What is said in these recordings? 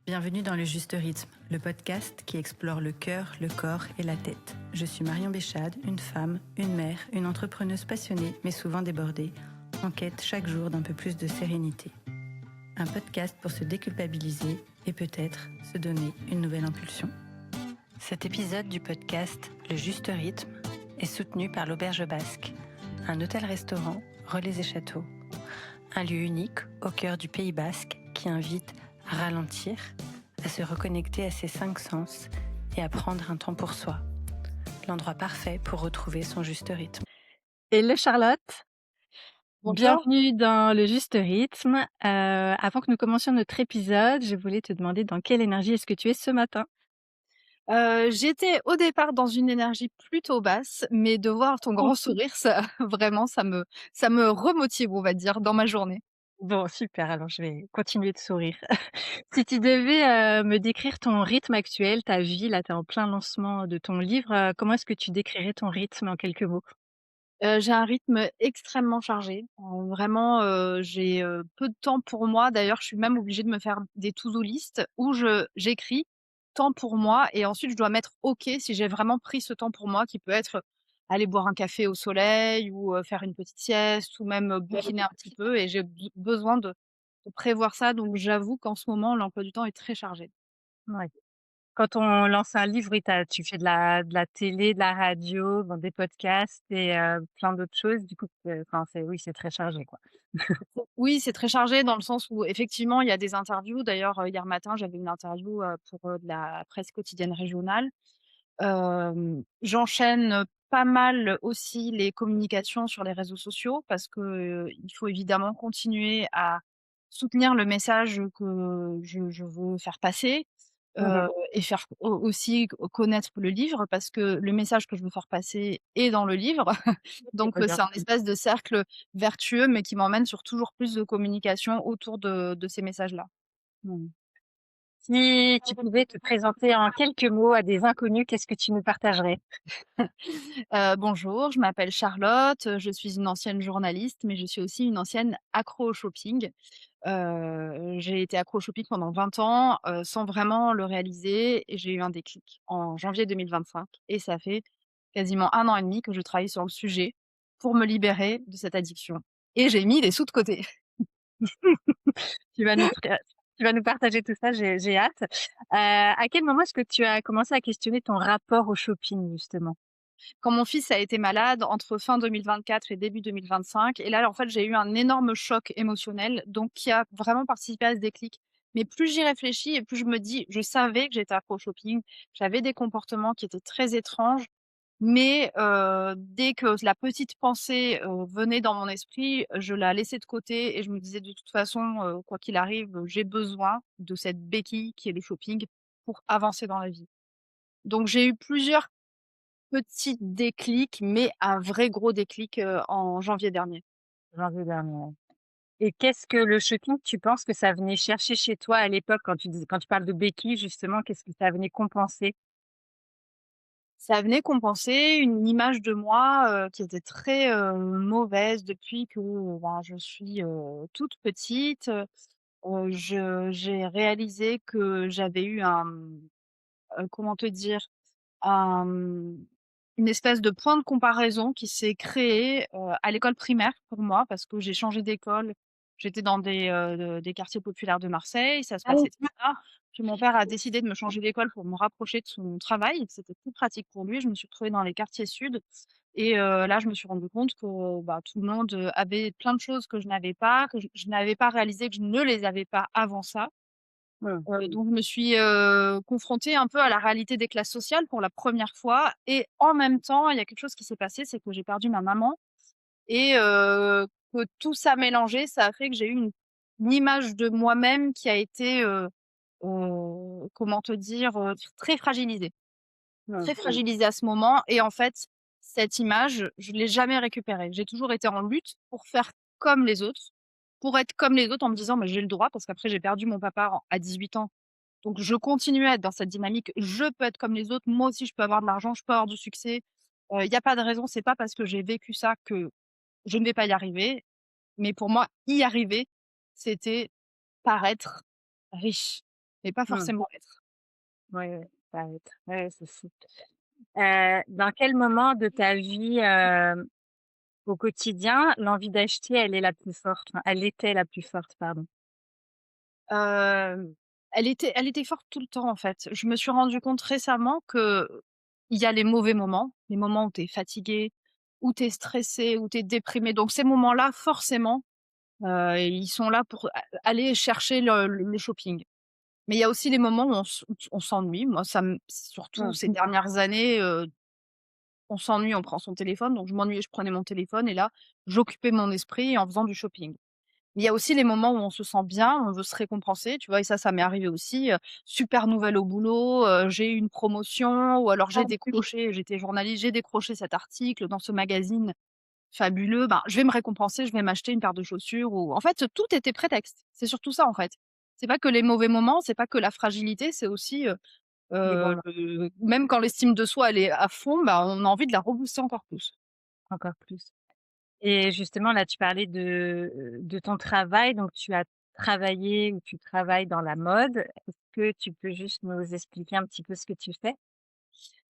Bienvenue dans Le Juste Rythme, le podcast qui explore le cœur, le corps et la tête. Je suis Marion Béchade, une femme, une mère, une entrepreneuse passionnée mais souvent débordée, en quête chaque jour d'un peu plus de sérénité. Un podcast pour se déculpabiliser et peut-être se donner une nouvelle impulsion. Cet épisode du podcast Le Juste Rythme est soutenu par l'Auberge Basque, un hôtel-restaurant, relais et châteaux. Un lieu unique au cœur du Pays Basque qui invite à ralentir, à se reconnecter à ses 5 sens et à prendre un temps pour soi. L'endroit parfait pour retrouver son juste rythme. Hello Charlotte, Bonjour. bienvenue dans le Juste Rythme. Avant que nous commencions notre épisode, je voulais te demander dans quelle énergie est-ce que tu es ce matin? J'étais au départ dans une énergie plutôt basse, mais de voir ton grand sourire, ça vraiment ça me remotive, on va dire, dans ma journée. Bon, super, alors je vais continuer de sourire. Si tu devais me décrire ton rythme actuel, ta vie, là, tu es en plein lancement de ton livre, comment est-ce que tu décrirais ton rythme en quelques mots? J'ai un rythme extrêmement chargé. Vraiment, j'ai, peu de temps pour moi. D'ailleurs, je suis même obligée de me faire des to-do list où j'écris temps pour moi et ensuite je dois mettre OK si j'ai vraiment pris ce temps pour moi qui peut être aller boire un café au soleil ou, faire une petite sieste ou même, bouquiner un petit peu et j'ai besoin de prévoir ça donc j'avoue qu'en ce moment, l'emploi du temps est très chargé. Ouais. Quand on lance un livre, oui, tu fais de la télé, de la radio, bon, des podcasts et plein d'autres choses. Du coup, enfin, oui, c'est très chargé, quoi. Oui, c'est très chargé dans le sens où effectivement, il y a des interviews. D'ailleurs, hier matin, j'avais une interview, pour, de la presse quotidienne régionale. J'enchaîne, pas mal aussi les communications sur les réseaux sociaux parce que, il faut évidemment continuer à soutenir le message que je veux faire passer, Mmh. et faire aussi connaître le livre parce que le message que je veux faire passer est dans le livre. C'est Donc, pas bien. c'est un espèce de cercle vertueux, mais qui m'emmène sur toujours plus de communication autour de ces messages-là. Mmh. Si tu pouvais te présenter en quelques mots à des inconnus, qu'est-ce que tu nous partagerais? Bonjour, je m'appelle Charlotte, je suis une ancienne journaliste, mais je suis aussi une ancienne accro au shopping. J'ai été accro au shopping pendant 20 ans, sans vraiment le réaliser et j'ai eu un déclic en janvier 2025 et ça fait quasiment 1 an et demi que je travaille sur le sujet pour me libérer de cette addiction et j'ai mis des sous de côté. Tu vas nous pré tu vas nous partager tout ça, j'ai hâte. À quel moment est-ce que tu as commencé à questionner ton rapport au shopping, justement? Quand mon fils a été malade entre fin 2024 et début 2025 et là, en fait, j'ai eu un énorme choc émotionnel, donc qui a vraiment participé à ce déclic. Mais plus j'y réfléchis et plus je me dis je savais que j'étais accro au shopping, j'avais des comportements qui étaient très étranges, mais dès que la petite pensée, venait dans mon esprit, je la laissais de côté et je me disais: «De toute façon, quoi qu'il arrive, j'ai besoin de cette béquille qui est le shopping pour avancer dans la vie». Donc j'ai eu plusieurs petit déclic, mais un vrai gros déclic, en janvier dernier. Janvier dernier, ouais. Et qu'est-ce que le shopping, tu penses que ça venait chercher chez toi à l'époque quand tu parles de béquilles justement, qu'est-ce que ça venait compenser? Ça venait compenser une image de moi, qui était très, mauvaise depuis que, ben, je suis, toute petite, je j'ai réalisé que j'avais eu comment te dire? Un, une espèce de point de comparaison qui s'est créé, à l'école primaire pour moi parce que j'ai changé d'école. J'étais dans des quartiers populaires de Marseille, ça se Ah oui. passait très bien. Puis mon père a décidé de me changer d'école pour me rapprocher de son travail. C'était plus pratique pour lui. Je me suis retrouvée dans les quartiers sud et là, je me suis rendu compte que, bah, tout le monde, avait plein de choses que je n'avais pas, que je n'avais pas réalisé, que je ne les avais pas avant ça. Mmh. Donc je me suis, confrontée un peu à la réalité des classes sociales pour la première fois et en même temps, il y a quelque chose qui s'est passé, c'est que j'ai perdu ma maman et que tout ça mélangé, ça a fait que j'ai eu une image de moi-même qui a été, comment te dire? Très fragilisée. Mmh. Très fragilisée à ce moment et en fait, cette image, je l'ai jamais récupérée. J'ai toujours été en lutte pour faire comme les autres, pour être comme les autres en me disant: «Mais j'ai le droit» parce qu'après j'ai perdu mon papa à 18 ans donc je continuais à être dans cette dynamique, je peux être comme les autres, moi aussi je peux avoir de l'argent, je peux avoir du succès. Il y a pas de raison, c'est pas parce que j'ai vécu ça que je ne vais pas y arriver. Mais pour moi, y arriver, c'était paraître riche et pas Mmh. forcément être. Ouais, ouais, ça va être ouais, c'est fou. Dans quel moment de ta vie, au quotidien, l'envie d'acheter, elle est la plus forte? Enfin, elle était la plus forte, pardon. Hem, elle était forte tout le temps, en fait. Je me suis rendu compte récemment que il y a les mauvais moments, les moments où tu es fatigué, où tu es stressé, où tu es déprimé. Donc ces moments-là, forcément, ils sont là pour aller chercher le shopping. Mais il y a aussi les moments où on s'ennuie. Moi, ça me surtout Mmh. ces dernières années, on s'ennuie, on prend son téléphone. Donc je m'ennuyais, je prenais mon téléphone et là, j'occupais mon esprit en faisant du shopping. Il y a aussi les moments où on se sent bien, on veut se récompenser, tu vois? Et ça m'est arrivé aussi, super nouvelle au boulot, j'ai eu une promotion ou alors Ah j'ai oui. décroché j'étais journaliste, j'ai décroché cet article dans ce magazine fabuleux, ben, je vais me récompenser, je vais m'acheter une paire de chaussures ou en fait, tout était prétexte. C'est surtout ça, en fait. C'est pas que les mauvais moments, c'est pas que la fragilité, c'est aussi, Les bons moments, même quand l'estime de soi, elle est à fond, bah, on a envie de la rebooster encore plus. encore plus. Et justement, là, tu parlais de ton travail, donc tu as travaillé ou tu travailles dans la mode. Est-ce que tu peux juste nous expliquer un petit peu ce que tu fais?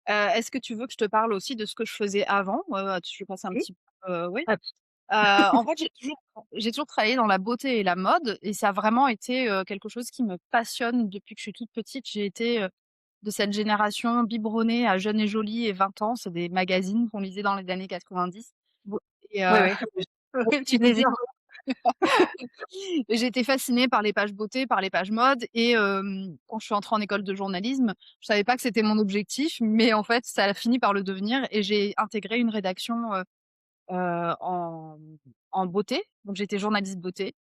Est-ce que tu veux que je te parle aussi de ce que je faisais avant? Je passe un Oui. petit peu, oui? Hop. En fait, j'ai toujours travaillé dans la beauté et la mode et ça a vraiment été, quelque chose qui me passionne depuis que je suis toute petite. J'ai été, de cette génération biberonnée à Jeune et Jolie et 20 ans. C'est des magazines qu'on lisait dans les années 90 Ou et oui, oui. oui, Tu tu te les dis, et j'ai été fascinée par les pages beauté, par les pages mode et quand je suis entrée en école de journalisme, je savais pas que c'était mon objectif, mais en fait, ça a fini par le devenir et j'ai intégré une rédaction, en beauté. Donc j'étais journaliste beauté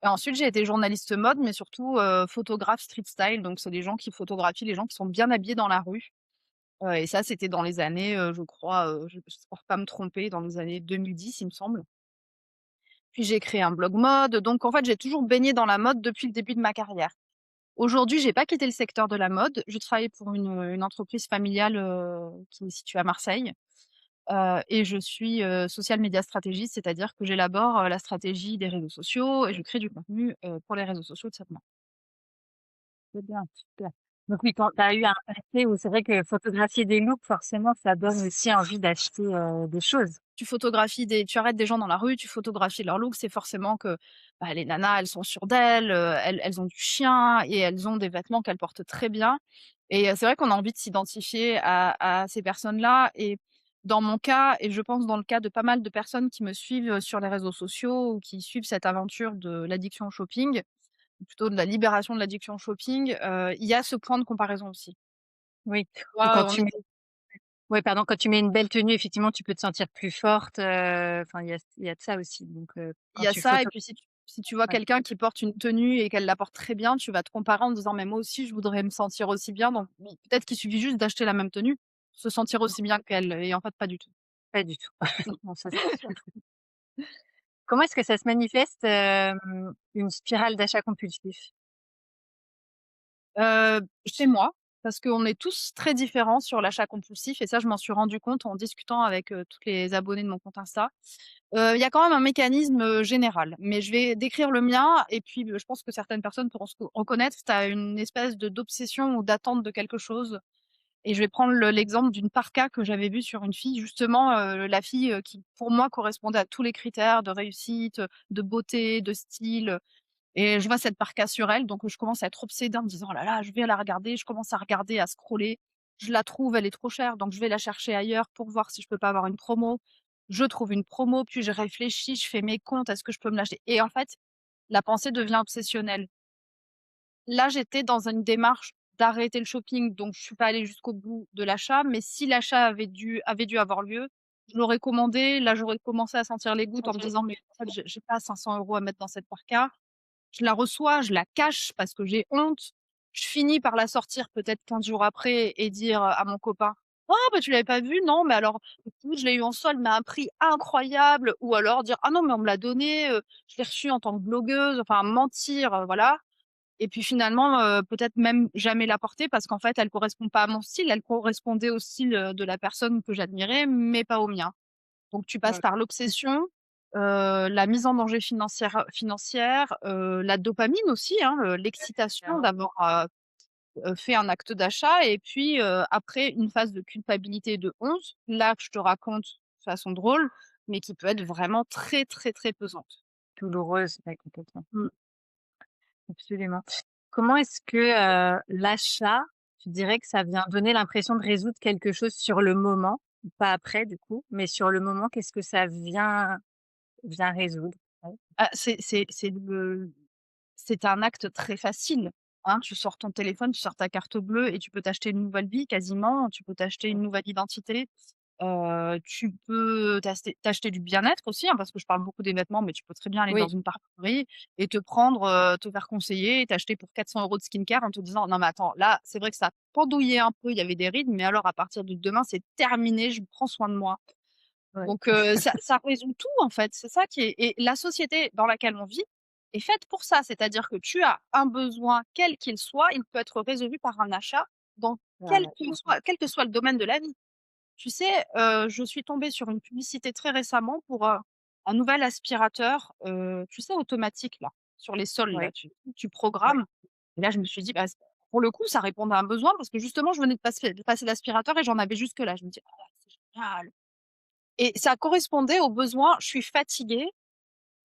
et ensuite j'ai été journaliste mode, mais surtout, photographe street style. Donc c'est des gens qui photographient les gens qui sont bien habillés dans la rue, et ça, c'était dans les années, je crois, je j'espère pas me tromper, dans les années 2010, il me semble. Puis j'ai créé un blog mode, donc en fait, j'ai toujours baigné dans la mode depuis le début de ma carrière. Aujourd'hui, j'ai pas quitté le secteur de la mode. Je travaille pour une entreprise familiale, qui est située à Marseille, et je suis, social media stratégiste, c'est-à-dire que j'élabore, la stratégie des réseaux sociaux et je crée du contenu, pour les réseaux sociaux de cette marque. C'est bien, super. Donc oui, quand tu as eu un passé où c'est vrai que photographier des looks, forcément, ça donne aussi envie d'acheter, des choses. Tu arrêtes des gens dans la rue, tu photographies leur look, c'est forcément que, bah, les nanas, elles sont sûres d'elles, elles ont du chien et elles ont des vêtements qu'elles portent très bien et c'est vrai qu'on a envie de s'identifier à ces personnes-là et dans mon cas et je pense dans le cas de pas mal de personnes qui me suivent, sur les réseaux sociaux ou qui suivent cette aventure de l'addiction au shopping, ou plutôt de la libération de l'addiction au shopping, il y a ce point de comparaison aussi. Oui, Tu ou vois, quand on tu est mets ouais, pardon, quand tu mets une belle tenue, effectivement, tu peux te sentir plus forte, enfin, il y a de ça aussi, donc Il quand y a tu ça et photo puis si tu vois ouais, quelqu'un qui porte une tenue et qu'elle la porte très bien, tu vas te comparer en disant: «Mais moi aussi je voudrais me sentir aussi bien», donc oui, peut-être qu'il suffit juste d'acheter la même tenue, se sentir non, aussi bien qu'elle et en fait pas du tout. pas du tout. Non, ça, c'est sûr. Comment est-ce que ça se manifeste, une spirale d'achat compulsif? Chez moi, parce qu'on est tous très différents sur l'achat compulsif et ça je m'en suis rendu compte en discutant avec, toutes les abonnés de mon compte Insta. Il y a quand même un mécanisme, général, mais je vais décrire le mien et puis, je pense que certaines personnes pourront se reconnaître. Tu as une espèce d'obsession ou d'attente de quelque chose. Et je vais prendre l'exemple d'une parka que j'avais vue sur une fille justement, la fille, qui pour moi correspondait à tous les critères de réussite, de beauté, de style, et je vois cette parka sur elle, donc je commence à être obsédée en me disant: «Oh là là, je vais la regarder». Je commence à regarder, à scroller. Je la trouve, elle est trop chère, donc je vais la chercher ailleurs pour voir si je peux pas avoir une promo. Je trouve une promo, puis je réfléchis, je fais mes comptes, est-ce que je peux me l'acheter? Et en fait, la pensée devient obsessionnelle. Là, j'étais dans une démarche d'arrêter le shopping, donc je suis pas allée jusqu'au bout de l'achat, mais si l'achat avait dû avoir lieu, je l'aurais commandé. Là, j'aurais commencé à sentir les gouttes en me disant: «Mais en fait, j'ai pas 500 € à mettre dans cette parka». Je la reçois, je la cache parce que j'ai honte. Je finis par la sortir peut-être 15 jours après et dire, à mon copain: «Ah bah, tu l'avais pas vue? Non, mais alors écoute, je l'ai eu en solde, mais à un prix incroyable». Ou alors dire: «Ah non, mais on me l'a donnée, je l'ai reçue en tant que blogueuse». Enfin mentir, voilà. Et puis finalement, peut-être même jamais la porter parce qu'en fait, elle correspond pas à mon style. Elle correspondait au style, de la personne que j'admirais, mais pas au mien. Donc tu passes Ouais, par l'obsession, la mise en danger financière, la dopamine aussi, hein, l'excitation évidemment. d'avoir, fais un acte d'achat et puis, après une phase de culpabilité de honte, là que je te raconte de façon drôle, mais qui peut être vraiment très, très, très pesante. Douloureuse, ouais, complètement. Mmh. Absolument. Comment est-ce que, l'achat, tu dirais que ça vient donner l'impression de résoudre quelque chose sur le moment? Pas après du coup, mais sur le moment, qu'est-ce que ça vient résoudre? Ouais. Ah, c'est un acte très facile, hein. Tu sors ton téléphone, tu sors ta carte bleue et tu peux t'acheter une nouvelle vie quasiment, tu peux t'acheter une nouvelle identité. Tu peux t'acheter du bien-être aussi, hein, parce que je parle beaucoup des vêtements, mais tu peux très bien aller dans Oui, une parfumerie et te faire conseiller et t'acheter pour 400 € de skincare en te disant: «Non mais attends, là, c'est vrai que ça a pendouillé un peu, il y avait des rides, mais alors à partir de demain, c'est terminé, je prends soin de moi». ouais, Donc ça résout tout en fait, c'est ça qui est et la société dans laquelle on vit est faite pour ça. C'est-à-dire que tu as un besoin, quel qu'il soit, il peut être résolu par un achat dans voilà. quel que soit le domaine de la vie. Tu sais, je suis tombée sur une publicité très récemment pour, un nouvel aspirateur, tu sais automatique là, sur les sols là, Oui, tu oui. programmes et là je me suis dit: «Bah, pour le coup ça répondait à un besoin» parce que justement je venais de passer l'aspirateur et j'en avais jusque là. Je me dis: «Ah ouais, c'est génial» et ça correspondait aux besoins. Je suis fatiguée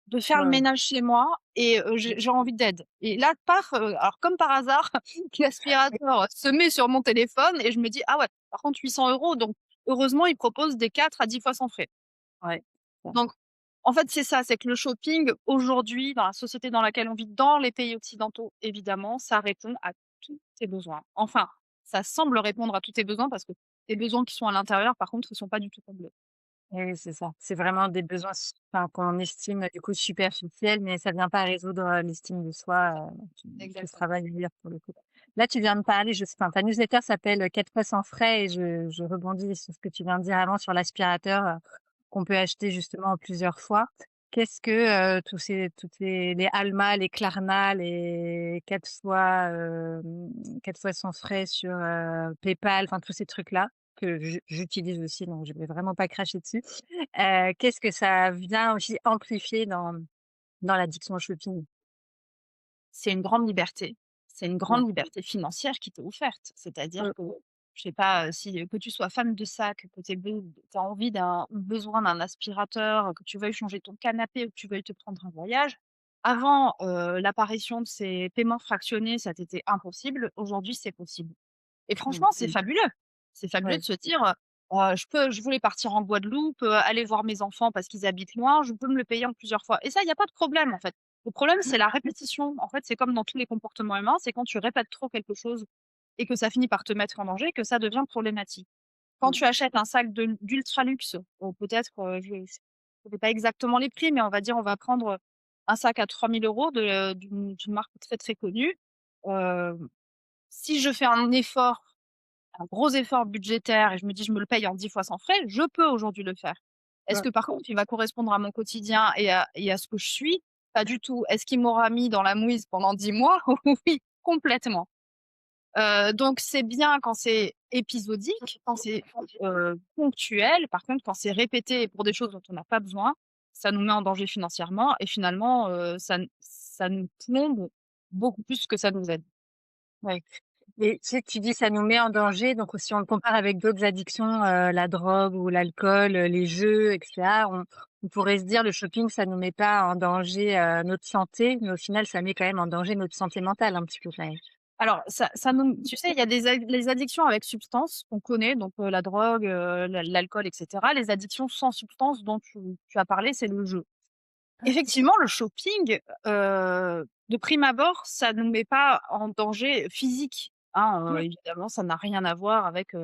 de faire Ouais, le ouais. ménage chez moi et j'ai envie d'aide et là alors comme par hasard, Oui, l'aspirateur se met sur mon téléphone et je me dis: «Ah ouais, par contre 800 € donc heureusement ils proposent des 4 à 10 fois sans frais». ouais. Ça. Donc en fait, c'est ça, c'est que le shopping aujourd'hui, dans la société dans laquelle on vit, dans les pays occidentaux évidemment, ça répond à tous tes besoins. Enfin, ça semble répondre à tous tes besoins parce que tes besoins qui sont à l'intérieur par contre, ils sont pas du tout comblés. Eh oui, c'est ça. C'est vraiment des besoins enfin, qu'on estime, du coup superficiels, mais ça vient pas résoudre, l'estime de soi, qui se Exactement. travaille ailleurs pour le coup. Là, tu viens de parler, je sais enfin, ta newsletter s'appelle, «4 fois sans frais» et je rebondis sur ce que tu viens de dire avant sur l'aspirateur, qu'on peut acheter justement en plusieurs fois. Qu'est-ce que, toutes les Alma, les Klarna, les 4 fois sans frais sur, PayPal, enfin tous ces trucs-là que j'utilise aussi, donc je vais vraiment pas cracher dessus. Qu'est-ce que ça vient aussi amplifier dans l'addiction au shopping? C'est une grande liberté. C'est une Ouais. grande liberté financière qui t'est offerte. C'est-à-dire Mmh. que, je sais pas, si, que tu sois femme de sac, que tu as envie besoin d'un aspirateur, que tu veuilles changer ton canapé ou que tu veuilles te prendre un voyage. Avant, l'apparition de ces paiements fractionnés, ça t'était impossible. Aujourd'hui, c'est possible et Mmh. franchement, c'est fabuleux. C'est fabuleux de Ouais. se dire, je voulais partir en Guadeloupe, aller voir mes enfants parce qu'ils habitent loin, je peux me le payer en plusieurs fois et ça, il y a pas de problème, en fait. Le problème, c'est la répétition. En fait, c'est comme dans tous les comportements humains, c'est quand tu répètes trop quelque chose et que ça finit par te mettre en danger, que ça devient problématique. Quand Mmh. tu achètes un sac d'ultra luxe, peut-être, je ne sais pas exactement les prix, mais on va dire, on va prendre, un sac à 3 000 € d'une marque très, très connue. Heu, Si je fais un gros effort budgétaire et je me dis: «Je me le paye en 10 fois sans frais», je peux aujourd'hui le faire. Est-ce Ouais. que par contre il va correspondre à mon quotidien et à ce que je suis? Pas du tout. Est-ce qu'il m'aura mis dans la mouise pendant 10 mois? Oui, complètement. Donc c'est bien quand c'est épisodique, quand c'est, ponctuel. Par contre, quand c'est répété pour des choses dont on n'a pas besoin, ça nous met en danger financièrement et finalement, ça nous plombe beaucoup plus que ça nous aide. Ouais. Et tu sais, tu dis ça nous met en danger, donc si on le compare avec d'autres addictions, la drogue ou l'alcool, les jeux et cetera, on pourrait se dire le shopping, ça nous met pas en danger, notre santé, mais au final, ça met quand même en danger notre santé mentale un petit peu quand même. Alors ça nous tu sais, il y a les addictions avec substances qu'on connaît, donc la drogue, l'alcool et cetera. Les addictions sans substance dont tu as parlé, c'est le jeu. Effectivement, le shopping, de prime abord, ça ne nous met pas en danger physique, hein, Mmh. évidemment, ça n'a rien à voir avec,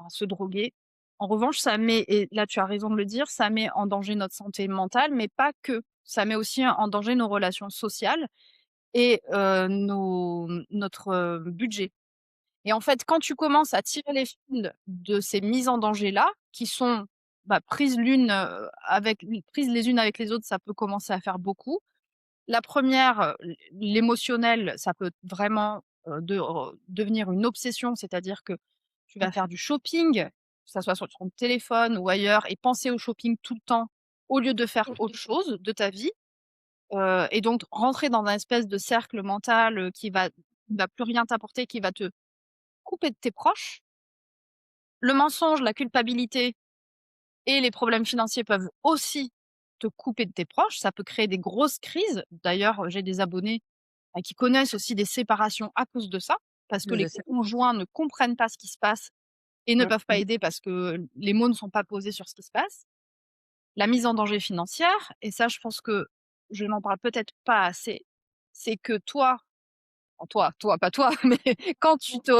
se droguer. En revanche, ça met et là tu as raison de le dire, ça met en danger notre santé mentale, mais pas que. Ça met aussi en danger nos relations sociales et notre, budget. Et en fait, quand tu commences à tirer les fils de ces mises en danger-là, qui sont, bah, prises les unes avec les autres, ça peut commencer à faire beaucoup. La première, l'émotionnel, ça peut vraiment, devenir une obsession, c'est-à-dire que tu vas faire du shopping, que ça soit sur ton téléphone ou ailleurs et penser au shopping tout le temps, au lieu de faire autre chose de ta vie, et donc rentrer dans un espèce de cercle mental, qui va ne va plus rien t'apporter, qui va te couper de tes proches. Le mensonge, la culpabilité et les problèmes financiers peuvent aussi te couper de tes proches. Ça peut créer des grosses crises. D'ailleurs, j'ai des abonnés, qui connaissent aussi des séparations à cause de ça, parce que Je les sais. conjoints ne comprennent pas ce qui se passe et ne Mmh peuvent pas mh. aider parce que les mots ne sont pas posés sur ce qui se passe. La mise en danger financière, et ça, je pense que je n'en parle peut-être pas assez, c'est que toi, toi, pas toi, mais quand tu te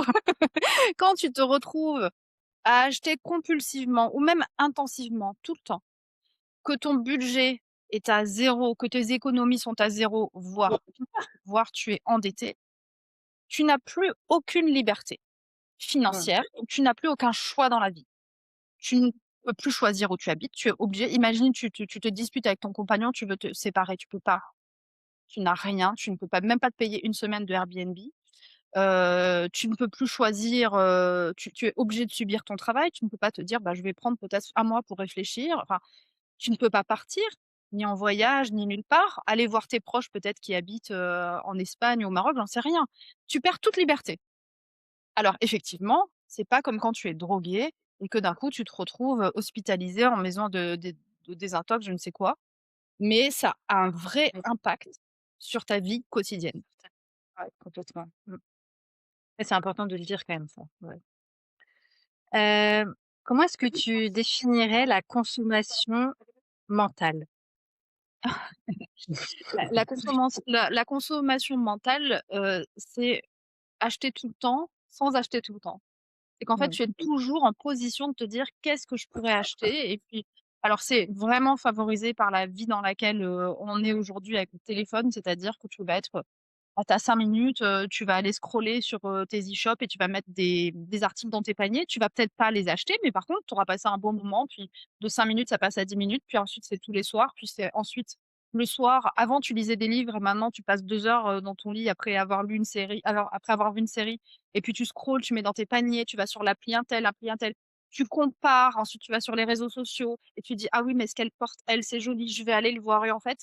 quand tu te retrouves à acheter compulsivement ou même intensivement tout le temps, que ton budget est à zéro, que tes économies sont à zéro, voire tu es endetté, tu n'as plus aucune liberté Mmh. financière, donc tu n'as plus aucun choix dans la vie. Tu ne peux plus choisir où tu habites, tu es obligé, imagine tu te disputes avec ton compagnon, tu veux te séparer, tu peux pas. Tu n'as rien, tu ne peux pas même pas te payer une semaine de Airbnb. Tu ne peux plus choisir, tu es obligé de subir ton travail, tu ne peux pas te dire: «Bah, je vais prendre peut-être un mois pour réfléchir». Enfin, tu ne peux pas partir, ni en voyage, ni nulle part. Aller voir tes proches peut-être qui habitent, en Espagne ou au Maroc, j'en sais rien. Tu perds toute liberté. Alors effectivement, c'est pas comme quand tu es drogué et que d'un coup tu te retrouves, hospitalisé en maison de désintox, je ne sais quoi, mais ça a un vrai Oui. impact sur ta vie quotidienne. Ouais, complètement. Mmh. Et c'est important de le dire quand même ça, ouais. Comment est-ce que tu définirais la consommation mentale? La consommation mentale, c'est acheter tout le temps, sans acheter tout le temps. C'est qu'en fait, Mmh. tu es toujours en position de te dire: «Qu'est-ce que je pourrais acheter?» Et puis alors c'est vraiment favorisé par la vie dans laquelle, on est aujourd'hui avec le téléphone, c'est-à-dire que tu vas être, tu as 5 minutes, tu vas aller scroller sur, tes e-shops et tu vas mettre des articles dans tes paniers. Tu vas peut-être pas les acheter, mais par contre, tu auras passé un bon moment, puis de 5 minutes, ça passe à 10 minutes, puis ensuite, c'est tous les soirs, puis c'est ensuite le soir. Avant, tu lisais des livres et maintenant, tu passes 2 heures, dans ton lit après avoir lu une série, alors après avoir vu une série, et puis tu scrolles, tu mets dans tes paniers, tu vas sur l'appli untel, l'appli untel. Tu compares, ensuite tu vas sur les réseaux sociaux et tu dis: «Ah oui, mais ce qu'elle porte, elle, c'est joli, je vais aller le voir», et en fait,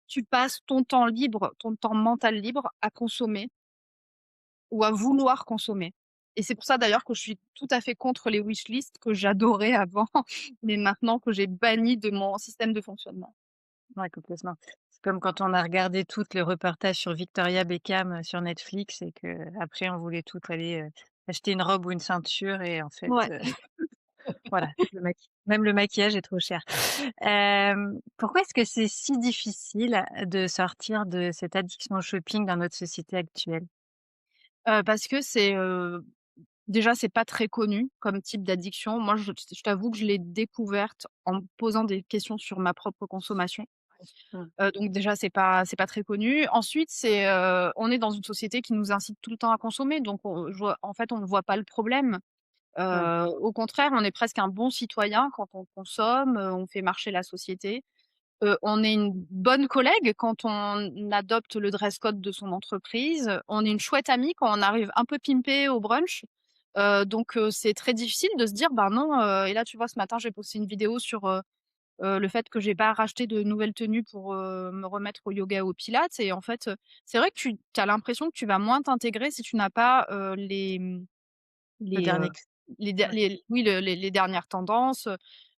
tu passes ton temps libre, ton temps mental libre à consommer ou à vouloir consommer, et c'est pour ça d'ailleurs que je suis tout à fait contre les wish lists que j'adorais avant, mais maintenant que j'ai banni de mon système de fonctionnement. Ouais, complètement. C'est comme quand on a regardé toutes les reportages sur Victoria Beckham, sur Netflix et qu'après on voulait toutes aller, acheter une robe ou une ceinture et en fait, Ouais. voilà, même le maquillage est trop cher. Pourquoi est-ce que c'est si difficile de sortir de cette addiction au shopping dans notre société actuelle? Parce que déjà c'est pas très connu comme type d'addiction. Moi je t'avoue que je l'ai découverte en me posant des questions sur ma propre consommation. Mmh. Donc déjà c'est pas très connu. Ensuite on est dans une société qui nous incite tout le temps à consommer, donc en fait on ne voit pas le problème. Ouais, Au contraire, on est presque un bon citoyen quand on consomme, on fait marcher la société. On est une bonne collègue quand on adopte le dress code de son entreprise. On est une chouette amie quand on arrive un peu pimpé au brunch. Donc c'est très difficile de se dire: «Bah non», et là, tu vois, ce matin, j'ai posté une vidéo sur, le fait que j'ai pas racheté de nouvelles tenues pour, me remettre au yoga et aux pilates, et en fait, c'est vrai que tu as l'impression que tu vas moins t'intégrer si tu n'as pas, le les, dernier ouais, les oui, les dernières tendances,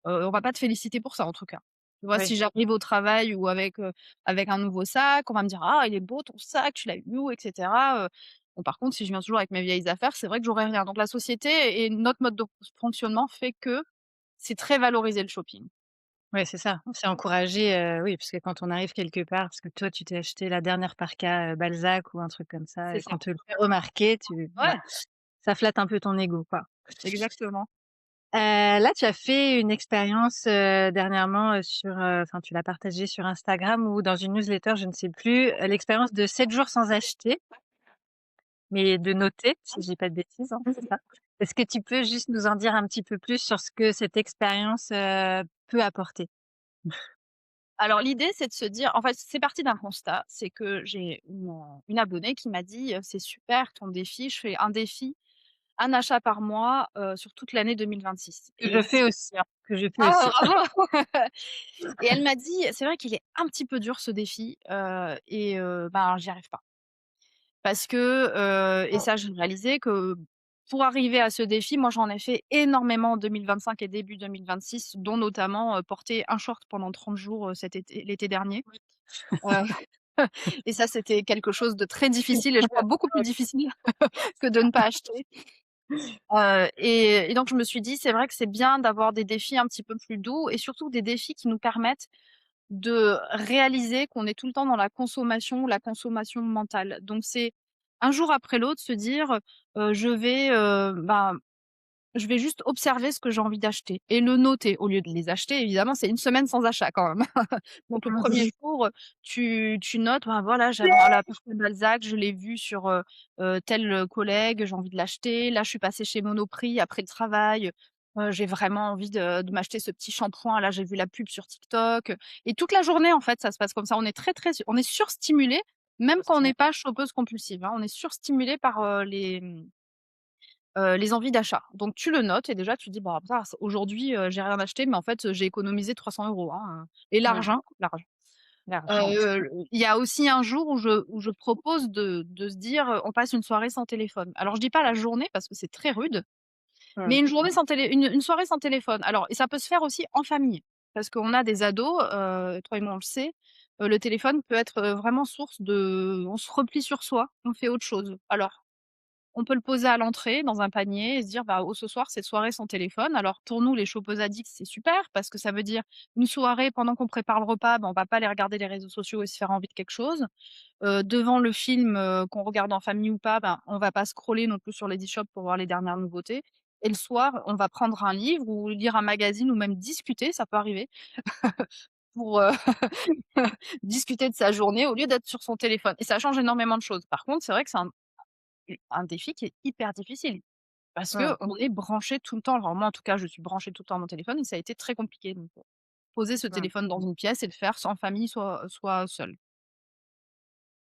on va pas te féliciter pour ça, en tout cas. Tu vois, oui, si j'arrive au travail ou avec un nouveau sac, on va me dire: «Ah, il est beau ton sac, tu l'as eu où?» et cetera. Bon, par contre, si je viens toujours avec mes vieilles affaires, c'est vrai que j'aurais rien. Donc la société et notre mode de fonctionnement fait que c'est très valorisé le shopping. ouais, c'est ça. C'est encouragé, oui, parce que quand on arrive quelque part, parce que toi tu t'es acheté la dernière parka, Balzac ou un truc comme ça C'est et qu'on ça. te le fait remarquer, tu voilà, Ouais, ça flatte un peu ton ego, quoi. exactement. Là, tu as fait une expérience, dernièrement, enfin, tu l'as partagée sur Instagram ou dans une newsletter, je ne sais plus, l'expérience de 7 jours sans acheter, mais de noter, si je dis pas de bêtises, hein, c'est ça? Est-ce que tu peux juste nous en dire un petit peu plus sur ce que cette expérience, peut apporter? Alors l'idée, c'est de se dire, en fait, c'est parti d'un constat, c'est que j'ai une abonnée qui m'a dit: «C'est super ton défi». Je fais un défi, un achat par mois, sur toute l'année 2026, Que et je fais aussi, hein, que je fais ah aussi. bravo! Et elle m'a dit: «C'est vrai qu'il est un petit peu dur ce défi, ben, j'y arrive pas». parce que, et ça, j'ai réalisé que pour arriver à ce défi, moi, j'en ai fait énormément en 2025 et début 2026, dont notamment, porter un short pendant 30 jours, cet été l'été dernier. Oui. Heu et ça, c'était quelque chose de très difficile et je crois beaucoup plus difficile que de ne pas acheter. Et donc je me suis dit: «C'est vrai que c'est bien d'avoir des défis un petit peu plus doux et surtout des défis qui nous permettent de réaliser qu'on est tout le temps dans la consommation mentale». Donc c'est un jour après l'autre se dire, je vais juste observer ce que j'ai envie d'acheter et le noter au lieu de les acheter. Évidemment, c'est une semaine sans achat quand même. Donc le premier jour, tu notes, ben voilà, j'adore la Pâte Balzac, je l'ai vu sur, tel, collègue, j'ai envie de l'acheter. Là, je suis passée chez Monoprix après le travail, j'ai vraiment envie de m'acheter ce petit shampoing. Là, j'ai vu la pub sur TikTok, et toute la journée, en fait, ça se passe comme ça. On est on est surstimulé, même quand on n'est pas shoppeuse compulsive, hein. On est surstimulé par, les envies d'achat. Donc tu le notes et déjà tu te dis: «Bah, ça aujourd'hui, j'ai rien acheté, mais en fait, j'ai économisé 300 €, hein, et Mmh. l'argent, l'argent». L'argent. Il y a aussi un jour où je propose de se dire, on passe une soirée sans téléphone. Alors je dis pas la journée parce que c'est très rude, Mmh. mais une journée sans une soirée sans téléphone. Alors et ça peut se faire aussi en famille, parce qu'on a des ados, toi et moi on le sait, le téléphone peut être, vraiment source de on se replie sur soi, on fait autre chose. Alors on peut le poser à l'entrée dans un panier et se dire: «Bah, oh, ce soir, c'est soirée sans téléphone». Alors pour nous, les chopeuses addicts, c'est super parce que ça veut dire une soirée pendant qu'on prépare le repas, bah, on va pas aller regarder les réseaux sociaux et se faire envie de quelque chose. Devant le film, qu'on regarde en famille ou pas, ben, on va pas scroller non plus sur les Shop pour voir les dernières nouveautés, et le soir, on va prendre un livre ou lire un magazine ou même discuter, ça peut arriver, pour, discuter de sa journée au lieu d'être sur son téléphone, et ça change énormément de choses. Par contre, c'est vrai que c'est un défi qui est hyper difficile parce Mmh. qu'on est branché tout le temps. Alors moi, en tout cas, je suis branchée tout le temps à mon téléphone et ça a été très compliqué, donc poser ce Mmh. téléphone dans une pièce et le faire soit en famille, soit seul.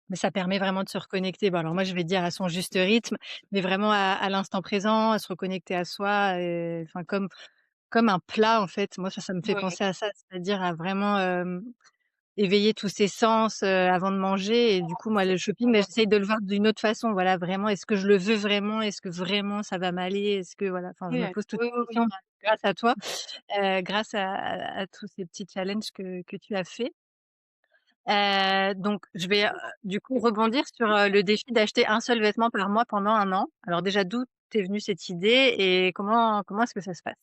Mais ça permet vraiment de se reconnecter. Bon, alors moi, je vais dire à son juste rythme, mais vraiment à l'instant présent, à se reconnecter à soi, enfin comme un plat, en fait. Moi, ça me fait Ouais, penser à ça, c'est-à-dire à vraiment, éveiller tous ses sens, avant de manger et du coup, moi, le shopping, bah, j'essaye de le voir d'une autre façon. Voilà, vraiment, est-ce que je le veux vraiment? Est-ce que vraiment ça va m'aller? Est-ce que voilà, enfin, je oui, me pose toutes oui, ces oui, questions grâce à toi, grâce à tous ces petits challenges que tu as faits. Donc je vais, du coup rebondir sur, le défi d'acheter un seul vêtement par mois pendant 1 an. Alors déjà, d'où t'es venue cette idée et comment est-ce que ça se passe?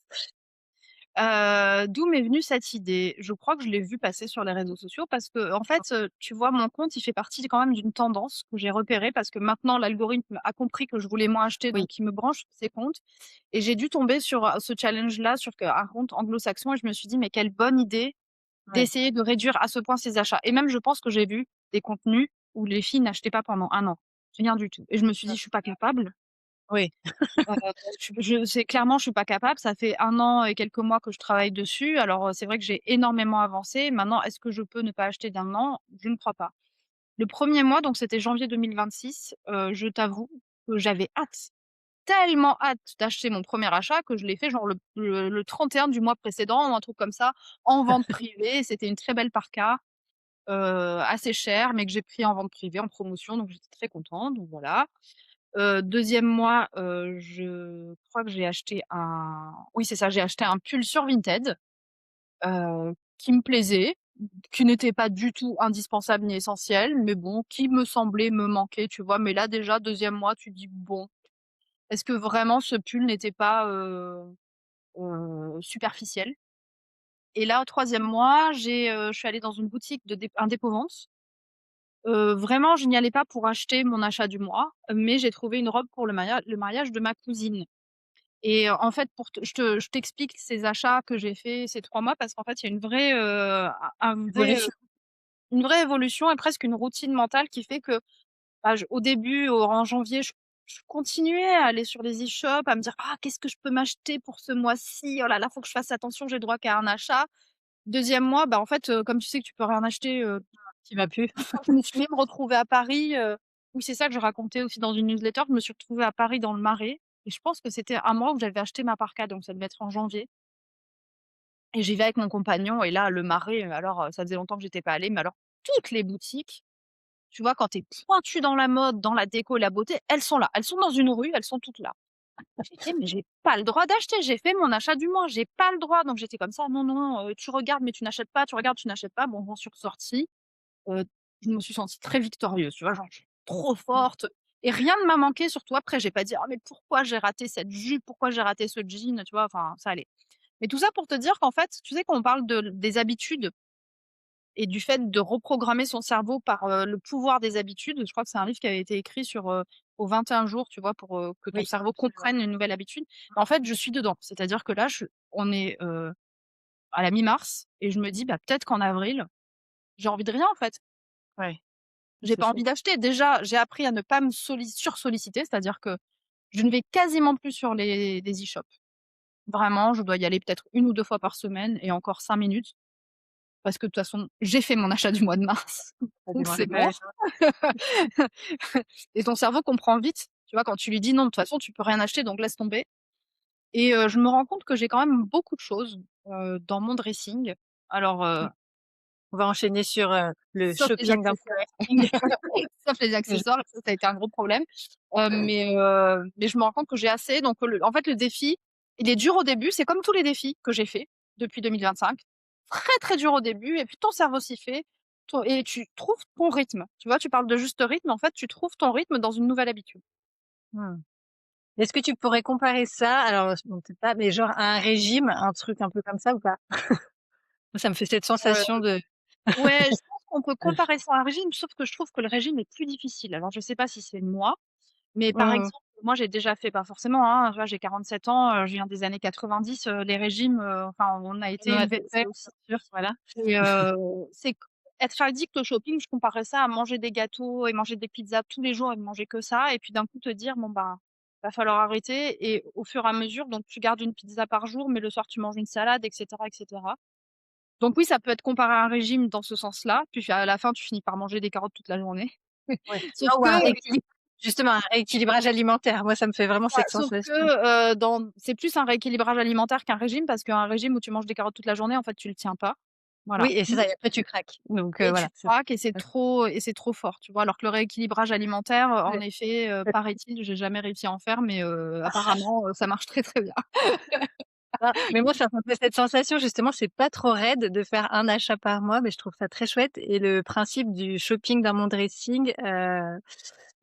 D'où m'est venue cette idée? Je crois que je l'ai vu passer sur les réseaux sociaux parce que en fait, tu vois, mon compte, il fait partie quand même d'une tendance que j'ai repérée parce que maintenant l'algorithme a compris que je voulais moins acheter, Oui, donc il me branche sur ses comptes, et j'ai dû tomber sur, ce challenge-là sur un compte anglo-saxon et je me suis dit: «Mais quelle bonne idée ouais, d'essayer de réduire à ce point ses achats», et même je pense que j'ai vu des contenus où les filles n'achetaient pas pendant 1 an. Rien du tout, et je me suis dit: «Je suis pas capable». oui, Heu, je c'est clairement, je suis pas capable. Ça fait 1 an et quelques mois que je travaille dessus. Alors, c'est vrai que j'ai énormément avancé. Maintenant, est-ce que je peux ne pas acheter d'un an? Je ne crois pas. Le premier mois, donc c'était janvier 2026, je t'avoue que j'avais hâte, tellement hâte d'acheter mon premier achat que je l'ai fait genre le 31 du mois précédent ou un truc comme ça, en vente privée. C'était une très belle parka, assez chère, mais que j'ai pris en vente privée, en promotion, donc j'étais très contente, donc voilà. 2e mois, je crois que j'ai acheté un oui, c'est ça, j'ai acheté un pull sur Vinted, qui me plaisait, qui n'était pas du tout indispensable ni essentiel, mais bon, qui me semblait me manquer, tu vois? Mais là, déjà, 2e mois, tu dis: «Bon, est-ce que vraiment ce pull n'était pas, superficiel?» Et là, au 3e mois, je suis allée dans une boutique de un dépôt-vente. Vraiment, je n'y allais pas pour acheter mon achat du mois, mais j'ai trouvé une robe pour le mariage de ma cousine. Et en fait, pour te je t'explique ces achats que j'ai faits ces 3 mois parce qu'en fait, il y a une vraie, un vrai, évolution. une vraie évolution et presque une routine mentale qui fait que, bah, au début, en janvier, je continuais à aller sur les e-shops, à me dire: «Ah, qu'est-ce que je peux m'acheter pour ce mois-ci? Oh là là, faut que je fasse attention, j'ai droit qu'à un achat». Deuxième mois, bah, en fait, comme tu sais que tu peux rien acheter, Tu vas plus? quand je me suis même retrouvée à Paris, oui, c'est ça que je racontais aussi dans une newsletter, je me suis retrouvée à Paris dans le Marais et je pense que c'était un mois où j'avais acheté ma parka, donc ça devait être en janvier. Et j'y vais avec mon compagnon et là, le Marais, alors, ça faisait longtemps que j'étais pas allée, mais alors toutes les boutiques, Tu vois, quand tu es pointue dans la mode, dans la déco et la beauté, elles sont là. Elles sont dans une rue, elles sont toutes là. J'ai dit: «Mais j'ai pas le droit d'acheter, j'ai fait mon achat du mois, j'ai pas le droit». Donc j'étais comme ça: «Non, non, tu regardes mais tu n'achètes pas, tu regardes, tu n'achètes pas». Bon, j'en suis ressortie, heu, je me suis sentie très victorieuse, tu vois? Genre, je suis trop forte et rien ne m'a manqué surtout après. J'ai pas dit: «Ah mais pourquoi j'ai raté cette jupe? Pourquoi j'ai raté ce jean?» Tu vois? Enfin, ça allait. Mais tout ça pour te dire qu'en fait, tu sais, quand on parle des habitudes et du fait de reprogrammer son cerveau par, le pouvoir des habitudes, je crois que c'est un livre qui avait été écrit sur, aux 21 jours, tu vois? Pour, que ton Oui, cerveau absolument. comprenne une nouvelle habitude. En fait, je suis dedans. C'est-à-dire que là, on est, à la mi-mars et je me dis: «Bah, peut-être qu'en avril, j'ai envie de rien, en fait. Ouais, J'ai c'est pas chouette. envie d'acheter». Déjà, j'ai appris à ne pas me sursolliciter, c'est-à-dire que je ne vais quasiment plus sur les e-shops. Vraiment, je dois y aller peut-être 1 ou 2 fois par semaine et encore 5 minutes parce que de toute façon, j'ai fait mon achat du mois de mars, Ça donc démarre c'est bon. ouais, Et ton cerveau comprend vite, tu vois? Quand tu lui dis: «Non, de toute façon, tu peux rien acheter, donc laisse tomber». Et je me rends compte que j'ai quand même beaucoup de choses, dans mon dressing. Alors, on va enchaîner sur, le sauf les shopping d'un accessoires. dressing. Sauf les accessoires, ça a été un gros problème. Mais je me rends compte que j'ai assez, donc en fait, le défi, il est dur au début, c'est comme tous les défis que j'ai faits depuis 2025. Très, très dur au début et puis ton cerveau s'y fait, ton et tu trouves ton rythme. Tu vois, tu parles de juste rythme, en fait, tu trouves ton rythme dans une nouvelle habitude. Mmh. Est-ce que tu pourrais comparer ça, alors bon peut-être pas, mais genre à un régime, un truc un peu comme ça ou pas? Moi ça me fait cette sensation de Ouais, je pense qu'on peut comparer ça à un régime, sauf que je trouve que le régime est plus difficile. Alors je sais pas si c'est moi, mais par mmh, exemple, moi j'ai déjà fait, pas forcément, hein, tu vois, j'ai 47 ans, je viens des années 90, les régimes, enfin on a on été en a élevés tous fait, aussi bien sûr, voilà. et c'est q être addict au shopping, je comparais ça à manger des gâteaux et manger des pizzas tous les jours et ne manger que ça et puis d'un coup te dire: «Bon bah, va falloir arrêter» et au fur et à mesure, donc tu gardes une pizza par jour, mais le soir tu manges une salade et cetera et cetera. Donc oui, ça peut être comparé à un régime dans ce sens-là, puis à la fin, tu finis par manger des carottes toute la journée. Ouais. Sauf Non ou que un rééquilibre justement un rééquilibrage alimentaire. Moi ça me fait vraiment ça cette sauf sensation. que, dans c'est plus un rééquilibrage alimentaire qu'un régime parce qu'un régime où tu manges des carottes toute la journée, en fait, tu le tiens pas. Voilà. Oui et c'est ça et après tu craques. Donc Et tu voilà, c'est ça. craques et c'est trop fort, tu vois? Alors que le rééquilibrage alimentaire, en Ouais. effet, paraît-il, j'ai jamais réussi à en faire, mais apparemment, ça marche très, très bien. Ah, mais moi, ça me fait cette sensation justement, c'est pas trop raide de faire un achat par mois, mais je trouve ça très chouette et le principe du shopping dans mon dressing,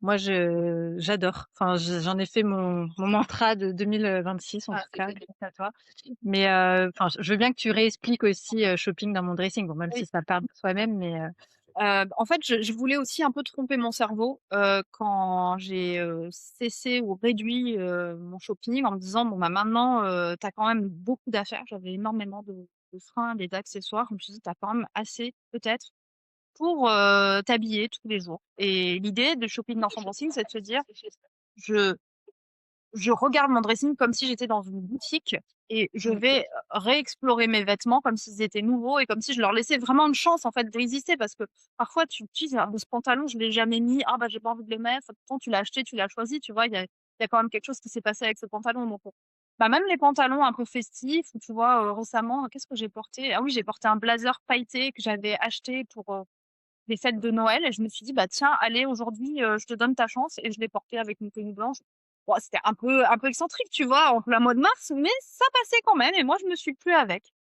moi je j'adore. Enfin, j'en ai fait mon mantra de 2026 en Ah, tout c'est cas, génial. grâce à toi. Mais, enfin, je veux bien que tu réexpliques aussi, shopping dans mon dressing. Bon, même si Oui. ça part de soi-même, mais, En fait, je voulais aussi un peu tromper mon cerveau, quand j'ai, cessé ou réduit, mon shopping en me disant: «Bon, bah, maintenant, tu as quand même beaucoup d'affaires». J'avais énormément de fringues et d'accessoires. Je me suis dit: «Tu as quand même assez peut-être pour, t'habiller tous les jours». Et l'idée de shopping dans son dressing, c'est de se dire: «Je je regarde mon dressing comme si j'étais dans une boutique et je mmh, vais réexplorer mes vêtements comme s'ils étaient nouveaux et comme si je leur laissais vraiment une chance en fait d'exister parce que parfois tu te dis: «Ah, ce pantalon je l'ai jamais mis, ah bah j'ai pas envie de le mettre». Pourtant tu l'as acheté, tu l'as choisi, tu vois? Il y a quand même quelque chose qui s'est passé avec ce pantalon donc bah, même les pantalons un peu festifs où tu vois, récemment, qu'est-ce que j'ai porté? Ah oui, j'ai porté un blazer pailleté que j'avais acheté pour, les fêtes de Noël et je me suis dit: «Bah tiens, allez aujourd'hui, je te donne ta chance» et je l'ai porté avec une tenue blanche. Bon, c'était un peu excentrique, tu vois, en plein mois de mars, mais ça passait quand même et moi je me suis plu avec.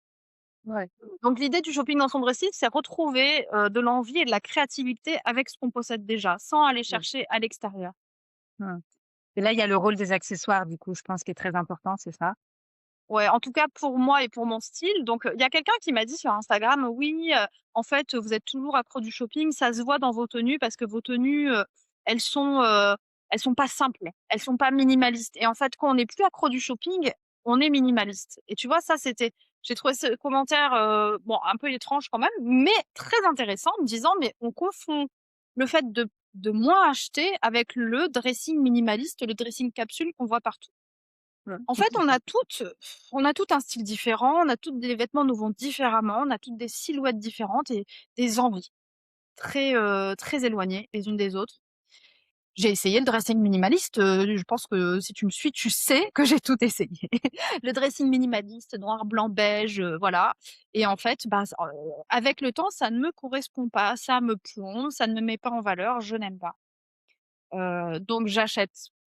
ouais. Donc l'idée du shopping dans son dressing, c'est retrouver, de l'envie et de la créativité avec ce qu'on possède déjà, sans aller Ouais. chercher à l'extérieur. Mmh. Et là, il y a le rôle des accessoires du coup, je pense qui est très important, c'est ça? Ouais, en tout cas pour moi et pour mon style. Donc, il y a quelqu'un qui m'a dit sur Instagram: «Oui, en fait, vous êtes toujours accro du shopping, ça se voit dans vos tenues parce que vos tenues, elles sont, heu, elles sont pas simples, elles sont pas minimalistes et en fait, quand on n'est plus accro du shopping, on est minimaliste» et tu vois, ça, j'ai trouvé ce commentaire, bon, un peu étrange quand même, mais très intéressant, en me disant: «Mais on confond le fait de moins acheter avec le dressing minimaliste, le dressing capsule qu'on voit partout». Mmh. En fait, on a toutes un style différent, on a toutes des vêtements nous vont différemment, on a toutes des silhouettes différentes et des envies très, très éloignées les unes des autres. J'ai essayé le dressing minimaliste, je pense que si tu me suis, tu sais que j'ai tout essayé. Le dressing minimaliste, noir, blanc, beige, voilà et en fait, bah, avec le temps, ça ne me correspond pas, ça me plombe, ça ne me met pas en valeur, je n'aime pas. Donc j'achète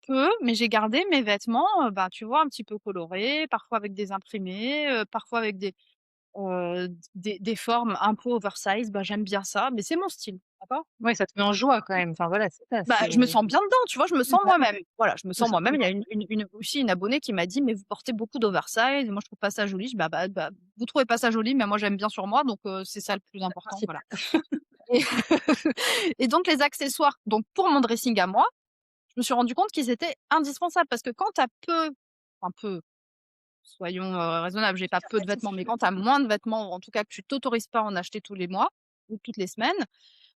peu, mais j'ai gardé mes vêtements, bah, tu vois, un petit peu colorés, parfois avec des imprimés, parfois avec des formes un peu oversize, bah, j'aime bien ça, mais c'est mon style, d'accord? Ouais, ça te met en joie quand même. Enfin voilà, c'est ça, Bah, je me c'est sens bien dedans, tu vois? Je me oui, sens bah, moi-même. Voilà, je me tout sens moi-même. Il y a simplement. une abonnée qui m'a dit: «Mais vous portez beaucoup d'oversize et moi je trouve pas ça joli». Je dis: «Bah, vous trouvez pas ça joli, mais moi j'aime bien sur moi, donc c'est ça le plus C'est le important, voilà». principal. Et et donc les accessoires, donc pour mon dressing à moi, je me suis rendu compte qu'ils étaient indispensables parce que quand tu as peu, enfin peu, soyons, raisonnables, j'ai pas peu de vêtements, mais quand tu as moins de vêtements, ou en tout cas que tu t'autorises pas à en acheter tous les mois ou toutes les semaines,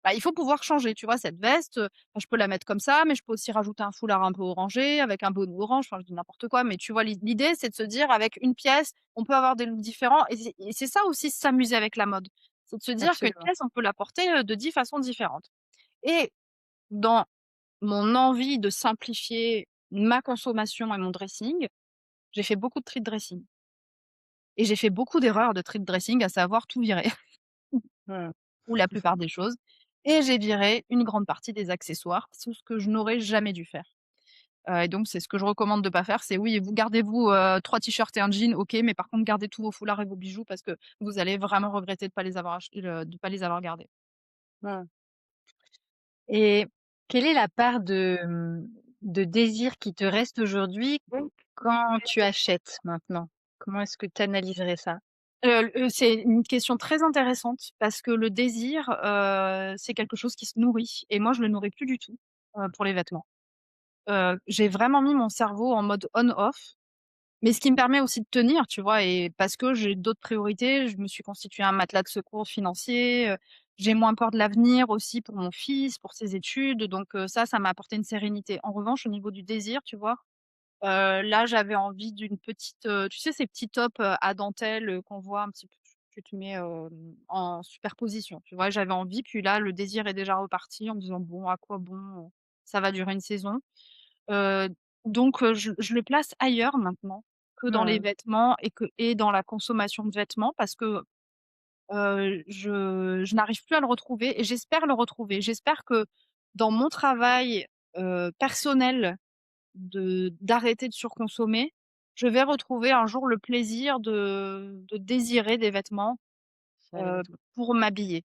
bah, il faut pouvoir changer, tu vois? Cette veste, bah, je peux la mettre comme ça, mais je peux aussi rajouter un foulard un peu orangé avec un bonnet orange, enfin, je dis n'importe quoi, mais tu vois l'idée, c'est de se dire avec une pièce, on peut avoir des looks différents et c'est ça aussi s'amuser avec la mode. C'est de se dire qu'une Absolument. pièce, on peut la porter, de 10 façons différentes et dans mon envie de simplifier ma consommation et mon dressing, j'ai fait beaucoup de tri de dressing et j'ai fait beaucoup d'erreurs de tri de dressing, à savoir tout virer Mmh. ou la plupart des choses et j'ai viré une grande partie des accessoires, ce que je n'aurais jamais dû faire. Et donc c'est ce que je recommande de pas faire, c'est oui, vous gardez-vous, 3 t-shirts et un jean, OK, mais par contre gardez tous vos foulards et vos bijoux parce que vous allez vraiment regretter de pas les avoir de pas les avoir gardés. Mmh. Et quelle est la part de désir qui te reste aujourd'hui quand tu achètes maintenant? Comment est-ce que tu analyserais ça? C'est une question très intéressante parce que le désir, c'est quelque chose qui se nourrit et moi je le nourris plus du tout, pour les vêtements. J'ai vraiment mis mon cerveau en mode on-off. Mais ce qui me permet aussi de tenir, tu vois? Et parce que j'ai d'autres priorités, je me suis constitué un matelas de secours financier, j'ai moins peur de l'avenir aussi pour mon fils, pour ses études, donc ça m'a apporté une sérénité. En revanche, au niveau du désir, tu vois? Là, j'avais envie d'une petite, tu sais ces petits tops, à dentelle, qu'on voit un petit peu que tu mets, en superposition, tu vois? J'avais envie, puis là, le désir est déjà reparti en me disant: «Bon, à quoi bon? Ça va durer une saison». Heu, donc je le place ailleurs maintenant que dans les Mmh. vêtements et dans la consommation de vêtements parce que, je n'arrive plus à le retrouver et j'espère le retrouver. J'espère que dans mon travail, personnel d'arrêter de surconsommer, je vais retrouver un jour le plaisir de désirer des vêtements, Ça les vêtements. pour m'habiller.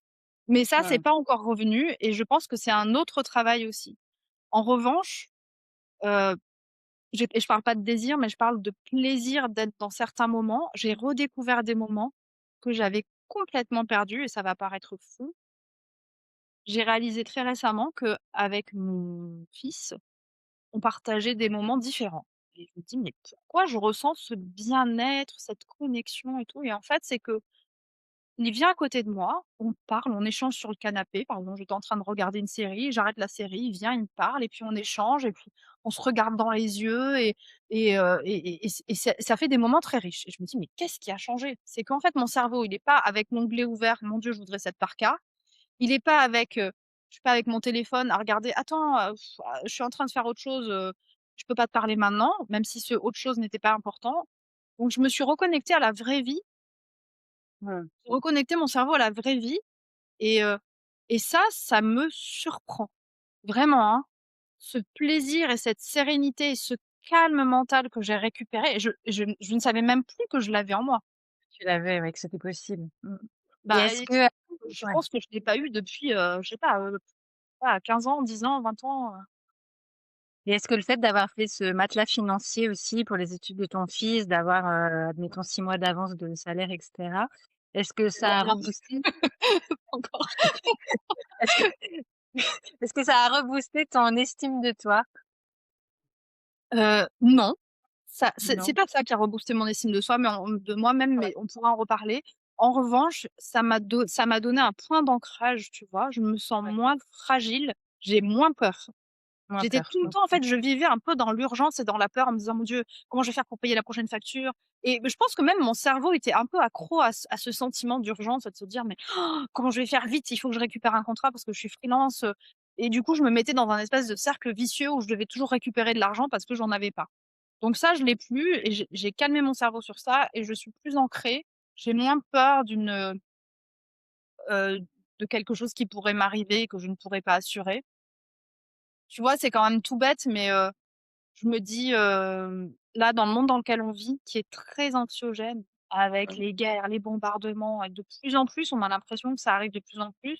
Mais ça, c'est Mmh. pas encore revenu et je pense que c'est un autre travail aussi. En revanche, heu je parle pas de désir, mais je parle de plaisir d'être dans certains moments. J'ai redécouvert des moments que j'avais complètement perdus et ça va paraître fou. J'ai réalisé très récemment qu'avec mon fils, on partageait des moments différents et je me dis: «Mais pourquoi je ressens ce bien-être, cette connexion et tout?» Et en fait, c'est que il vient à côté de moi, on parle, on échange sur le canapé. Par exemple, j'étais en train de regarder une série, j'arrête la série, il vient, il me parle et puis on échange et puis on se regarde dans les yeux et ça fait des moments très riches et je me dis: «Mais qu'est-ce qui a changé?» C'est qu'en fait, mon cerveau, il est pas avec l'onglet ouvert: «Mon Dieu, je voudrais cette parka». Il est pas avec, je suis pas avec mon téléphone à regarder: «Attends, je suis en train de faire autre chose, je peux pas te parler maintenant», même si ce autre chose n'était pas important. Donc je me suis reconnectée à la vraie vie, Mmh. reconnecter mon cerveau à la vraie vie et heu et ça me surprend. Vraiment, hein. Ce plaisir et cette sérénité et ce calme mental que j'ai récupéré et je ne savais même plus que je l'avais en moi. Tu l'avais, ouais, que c'était possible. Mmh. Et Bah est-ce et que je ouais. pense que je l'ai pas eu depuis, je sais pas, voilà 15 ans, 10 ans, 20 ans, Et est-ce que le fait d'avoir fait ce matelas financier aussi pour les études de ton fils, d'avoir, admettons 6 mois d'avance de salaire et cetera, est-ce que je vois ça a rien reboosté encore. est-ce que est-ce que ça a reboosté ton estime de toi? Non, ça c'est Non? pas ça qui a reboosté mon estime de soi, mais de moi-même, Ouais, mais on pourra en reparler. En revanche, ça m'a donné un point d'ancrage, tu vois? Je me sens ouais, moins fragile, j'ai moins peur. moins J'étais peur. tout le temps en OK. fait, je vivais un peu dans l'urgence et dans la peur en me disant: «Mon Dieu, comment je vais faire pour payer la prochaine facture?» Et je pense que même mon cerveau était un peu accro à ce sentiment d'urgence et de se dire: «Mais comment je vais faire vite? Il faut que je récupère un contrat parce que je suis freelance». et du coup, je me mettais dans un espèce de cercle vicieux où je devais toujours récupérer de l'argent parce que j'en avais pas. Donc ça, je l'ai plus et j'ai calmé mon cerveau sur ça et je suis plus ancrée. J'ai moins peur de quelque chose qui pourrait m'arriver et que je ne pourrais pas assurer. Tu vois, c'est quand même tout bête, mais je me dis, là, dans le monde dans lequel on vit, qui est très anxiogène, avec Mmh. les guerres, les bombardements et de plus en plus, on a l'impression que ça arrive de plus en plus.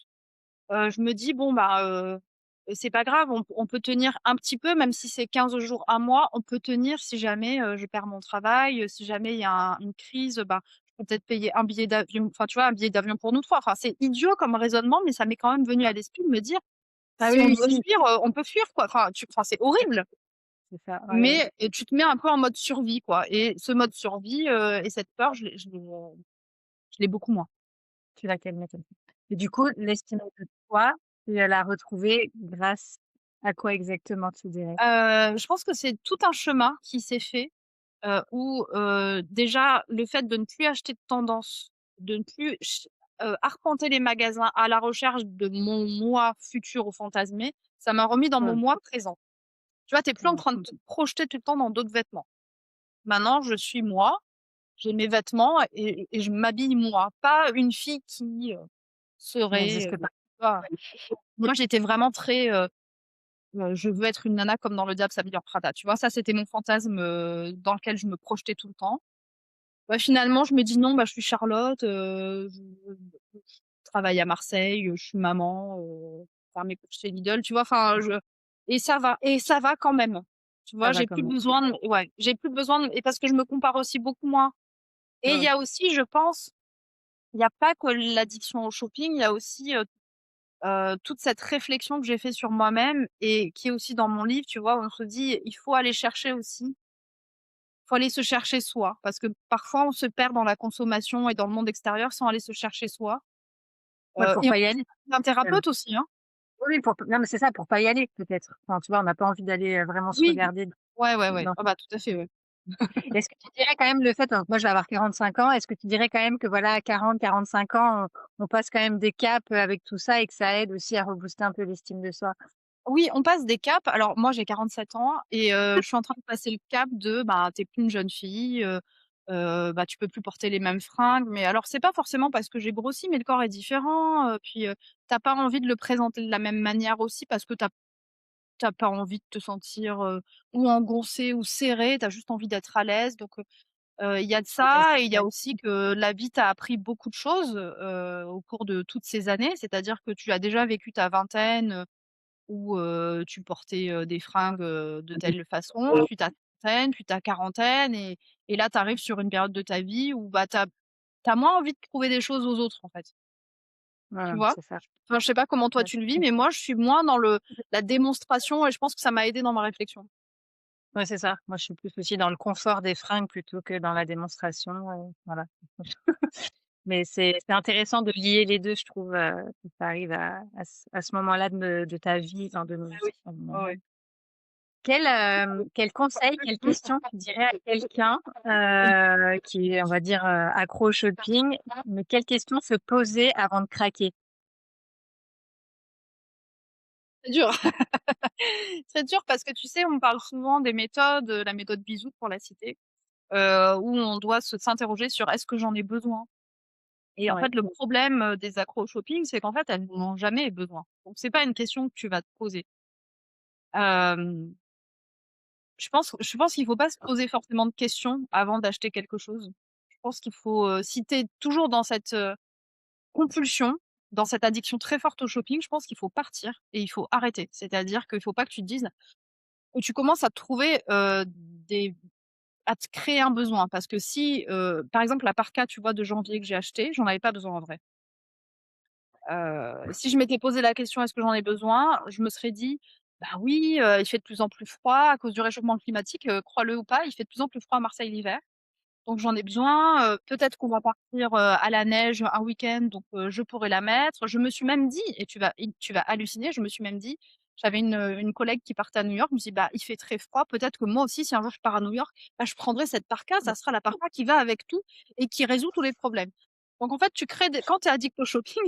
Je me dis: «Bon, bah, c'est pas grave, on peut tenir un petit peu, même si c'est 15 jours, un mois, on peut tenir si jamais, je perds mon travail, si jamais il y a une crise, bah, je peux peut-être payer un billet d'avion», enfin, tu vois, un billet d'avion pour nous 3. Enfin, c'est idiot comme raisonnement, mais ça m'est quand même venu à l'esprit de me dire: Ah «Si oui, on oui, doit si, fuir, on peut fuir, quoi». Enfin, c'est horrible, c'est ça, ouais, ouais. mais tu te mets un peu en mode survie, quoi, et ce mode survie, et cette peur, je l'ai beaucoup moins. Tu l'as calmé comme ça. Et du coup, l'estime de toi, tu l'as retrouvée grâce à quoi exactement, tu dirais? Je pense que c'est tout un chemin qui s'est fait. Où, déjà le fait de ne plus acheter de tendance, de ne plus arpenter les magasins à la recherche de mon moi futur ou fantasmé, ça m'a remis dans mon Mmh. moi présent. Tu vois, tu es plus en Mmh train de mh. te projeter tout le temps dans d'autres vêtements. Maintenant, je suis moi, j'ai mes vêtements et je m'habille moi, pas une fille qui, serait, N'existe pas. tu vois? Moi, j'étais vraiment très, je veux être une nana comme dans Le Diable s'habille en Prada, tu vois? Ça, c'était mon fantasme, dans lequel je me projetais tout le temps. Bah, finalement, je me dis: «Non, bah, je suis Charlotte, je travaille à Marseille, je suis maman, enfin mes courses chez Lidl», tu vois? Enfin, je et ça va quand même. Tu Ça vois? va J'ai quand plus même. besoin de ouais, j'ai plus besoin de et parce que je me compare aussi beaucoup moins et il y Mmh. a aussi, je pense, il y a pas que l'addiction au shopping, il y a aussi, toute cette réflexion que j'ai fait sur moi-même et qui est aussi dans mon livre, tu vois? Où on se dit: «Il faut aller chercher aussi». Faut aller se chercher soi, parce que parfois on se perd dans la consommation et dans le monde extérieur sans aller se chercher soi. Ouais, pour Et on pas y aller, a un même. thérapeute aussi, hein. Oui, oui, pour non, mais c'est ça, pour pas y aller peut-être. Enfin, tu vois, on n'a pas envie d'aller, vraiment se Oui, regarder ouais, ouais, ouais. dans Ah bah, tout à fait, ouais. est-ce que tu dirais quand même le fait donc moi je vais avoir 45 ans, est-ce que tu dirais quand même que voilà à 40-45 ans, on passe quand même des caps, avec tout ça et que ça aide aussi à rebooster un peu l'estime de soi? Oui, on passe des caps. Alors moi, j'ai 47 ans et je suis en train de passer le cap de, bah, tu es plus une jeune fille, bah, tu peux plus porter les mêmes fringues. Mais alors c'est pas forcément parce que j'ai grossi, mais le corps est différent, puis, tu pas envie de le présenter de la même manière aussi parce que tu pas envie de te sentir, ou engoncé ou serré, tu as juste envie d'être à l'aise donc il y a de Ouais, ça et il y a ouais. aussi que la vie t'a appris beaucoup de choses, au cours de toutes ces années. C'est-à-dire que tu as déjà vécu ta vingtaine, où, tu portais, des fringues, de telle façon, puis ta trentaine, puis ta quarantaine et là tu arrives sur une période de ta vie où, bah, tu as moins envie de prouver des choses aux autres, en fait. Tu Voilà, vois? c'est ça. Enfin, je sais pas comment toi Ouais, tu le vis, mais moi je suis moins dans la démonstration et je pense que ça m'a aidée dans ma réflexion. ouais, c'est ça. Moi, je suis plus aussi dans le confort des fringues plutôt que dans la démonstration, voilà. Mais c'est intéressant de lier les 2, je trouve, que tu arrives à ce moment-là de ta vie, enfin de nos Ah vies. oui. Ouais, ouais. Quel conseil, quelle question tu dirais à quelqu'un, qui est, on va dire, accro au shopping, mais quelle question se poser avant de craquer? C'est dur. C'est dur parce que tu sais, on parle souvent des méthodes, la méthode Bisou pour la citer, où on doit s'interroger sur: «Est-ce que j'en ai besoin?» Et en Ouais, fait, le problème, des accros au shopping, c'est qu'en fait, elles n'en ont jamais besoin. Donc c'est pas une question que tu vas te poser. Hem, je pense qu'il faut pas se poser forcément de questions avant d'acheter quelque chose. Je pense qu'il faut, si tu es toujours dans cette, compulsion, dans cette addiction très forte au shopping, je pense qu'il faut partir et il faut arrêter. C'est-à-dire qu'il faut pas que tu te dises ou tu commences à trouver, des à te créer un besoin parce que si, par exemple la parka, tu vois, de janvier que j'ai acheté, j'en avais pas besoin en vrai. Si je m'étais posé la question: «Est-ce que j'en ai besoin?» je me serais dit: «Bah oui, il fait de plus en plus froid à cause du réchauffement climatique, crois-le ou pas, il fait de plus en plus froid à Marseille l'hiver, donc j'en ai besoin, peut-être qu'on va partir, à la neige un week-end, donc je pourrais la mettre». Je me suis même dit et tu vas halluciner, je me suis même dit j'avais une collègue qui partait à New York, je me suis dit: «Bah, il fait très froid, peut-être que moi aussi si un jour je pars à New York, bah, je prendrai cette parka, ça sera la parka qui va avec tout et qui résout tous les problèmes». Donc en fait, tu crées des quand tu es addict au shopping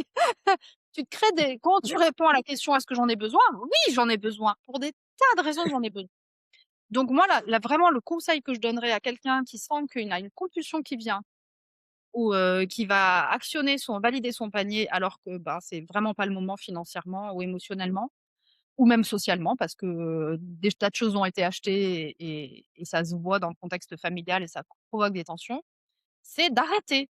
Tu te crées des quand tu réponds à la question: «Est-ce que j'en ai besoin?» Oui, j'en ai besoin. Pour des tas de raisons, j'en ai besoin. Donc moi, là, vraiment, le conseil que je donnerais à quelqu'un qui sent qu'il a une compulsion qui vient ou qui va valider son panier alors que, bah, c'est vraiment pas le moment financièrement ou émotionnellement ou même socialement parce que, des tas de choses ont été achetées et ça se voit dans le contexte familial et ça provoque des tensions, c'est d'arrêter.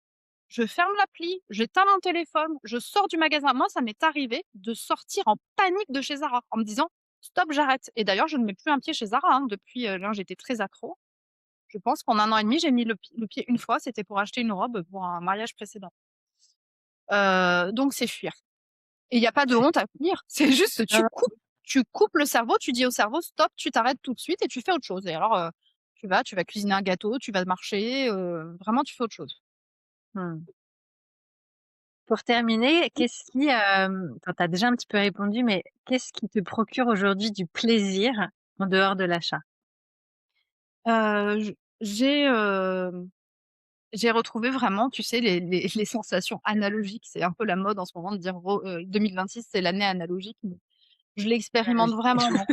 Je ferme l'appli, j'éteins mon téléphone, je sors du magasin. Moi, ça m'est arrivé de sortir en panique de chez Zara en me disant: «Stop, j'arrête» et d'ailleurs, je ne mets plus un pied chez Zara, hein, depuis, là, j'étais très accro. Je pense qu'en 1 an et demi, j'ai mis le pied une fois, c'était pour acheter une robe pour un mariage précédent. Donc c'est fuir et il y a pas de honte à fuir, c'est juste Non, non. tu coupes le cerveau, tu dis au cerveau: «Stop», tu t'arrêtes tout de suite et tu fais autre chose et alors, tu vas cuisiner un gâteau, tu vas marcher, vraiment tu fais autre chose. Mmh. Pour terminer, qu'est-ce qui, enfin, tu as déjà un petit peu répondu, mais qu'est-ce qui te procure aujourd'hui du plaisir en dehors de l'achat? J j'ai retrouvé vraiment, tu sais, les sensations analogiques. C'est un peu la mode en ce moment de dire: 2026, c'est l'année analogique», mais je l'expérimente Analogique. vraiment donc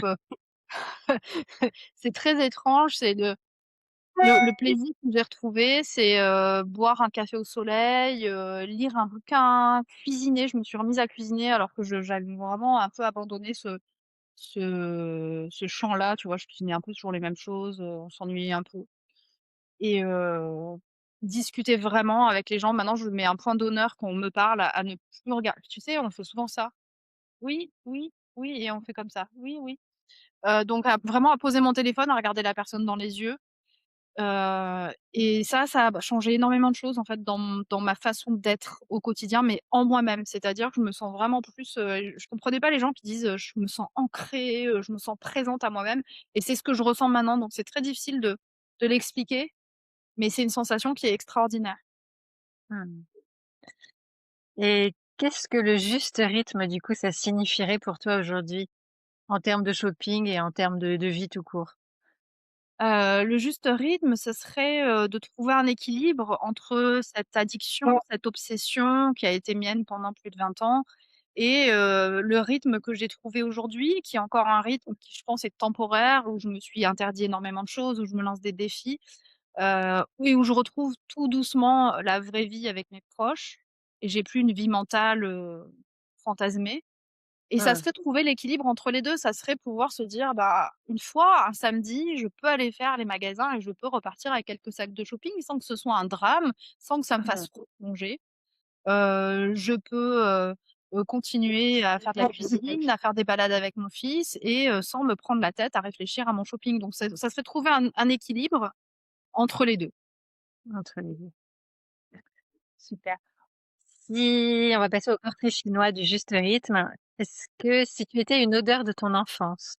c'est très étrange, c'est le plaisir que j'ai retrouvé, c'est, boire un café au soleil, lire un bouquin, cuisiner. Je me suis remise à cuisiner alors que j'avais vraiment un peu abandonné ce champ-là, tu vois? Je cuisinais un peu toujours les mêmes choses, on s'ennuyait un peu et discuter vraiment avec les gens. Maintenant, je mets un point d'honneur quand on me parle à ne plus regarder. Tu sais, on fait souvent ça. «Oui, oui, oui» et on fait comme ça. «Oui, oui». Donc vraiment à poser mon téléphone, à regarder la personne dans les yeux. Et ça a changé énormément de choses en fait dans ma façon d'être au quotidien, mais en moi-même. C'est-à-dire que je me sens vraiment plus, je comprenais pas les gens qui disent, «Je me sens ancrée, je me sens présente à moi-même» et c'est ce que je ressens maintenant, donc c'est très difficile de l'expliquer, mais c'est une sensation qui est extraordinaire. Mmh. Et qu'est-ce que le juste rythme, du coup, ça signifierait pour toi aujourd'hui, en termes de shopping et en termes de vie tout court? Le juste rythme, ce serait, de trouver un équilibre entre cette addiction, cette obsession qui a été mienne pendant plus de 20 ans et le rythme que j'ai trouvé aujourd'hui, qui est encore un rythme qui, je pense, est temporaire, où je me suis interdit énormément de choses, où je me lance des défis, oui, où je retrouve tout doucement la vraie vie avec mes proches et j'ai plus une vie mentale, fantasmée. Et ça Mmh. serait trouver l'équilibre entre les 2. Ça serait pouvoir se dire: «Bah, une fois, un samedi, je peux aller faire les magasins et je peux repartir avec quelques sacs de shopping sans que ce soit un drame, sans que ça me Mmh. fasse replonger». Je peux, continuer à faire de la cuisine, à faire des balades avec mon fils et sans me prendre la tête à réfléchir à mon shopping. Donc ça serait trouver un équilibre entre les 2. Entre les 2. Super. Si on va passer au portrait chinois du juste rythme, est-ce que si tu étais une odeur de ton enfance?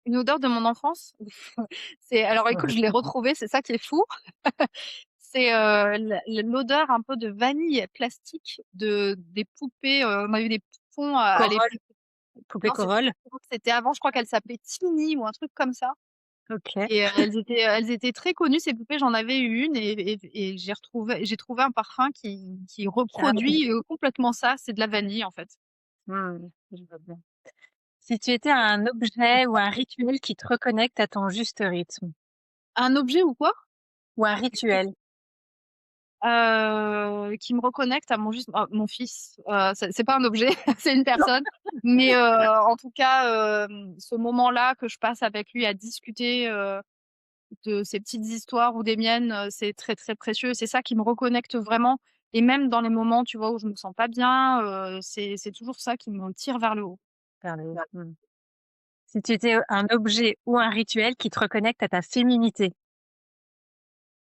Une odeur de mon enfance? C'est alors écoute, je Ouais. l'ai retrouvée, c'est ça qui est fou. C'est, l'odeur un peu de vanille plastique des poupées, on avait des poupons à Corolle, l'époque. poupée Non, Corolle? c'était avant, je crois qu'elle s'appelait Tiny ou un truc comme ça OK. et elles étaient très connues ces poupées. J'en avais eu une et j'ai trouvé un parfum qui Qui rappelle. reproduit, complètement ça. C'est de la vanille, en fait. Mmh, je vois bien. Si tu étais un objet ou un rituel qui te reconnecte à ton juste rythme? Un objet ou quoi? Ou un rituel? Qui me reconnecte à mon fils, c'est pas un objet, c'est une personne, mais en tout cas, ce moment-là que je passe avec lui à discuter, de ses petites histoires ou des miennes, c'est très, très précieux. C'est ça qui me reconnecte vraiment et même dans les moments, tu vois, où je me sens pas bien, c'est toujours ça qui me tire vers le haut. Vers le haut. Mmh. Si tu étais, un objet ou un rituel qui te reconnecte à ta féminité?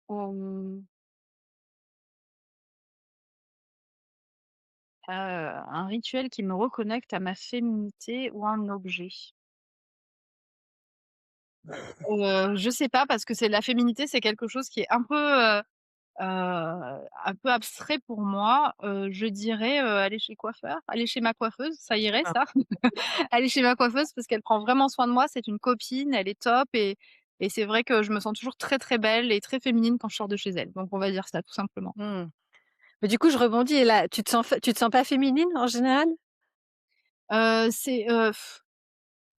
Hem, un rituel qui me reconnecte à ma féminité ou un objet? Je sais pas parce que c'est la féminité, c'est quelque chose qui est un peu abstrait pour moi. Je dirais, aller chez le coiffeur, aller chez ma coiffeuse, ça irait Ah. ça. Aller chez ma coiffeuse parce qu'elle prend vraiment soin de moi, c'est une copine, elle est top et c'est vrai que je me sens toujours très, très belle et très féminine quand je sors de chez elle. Donc on va dire ça tout simplement. Mmh. Mais du coup, je rebondis. Et là, tu te sens pas féminine en général? C'est,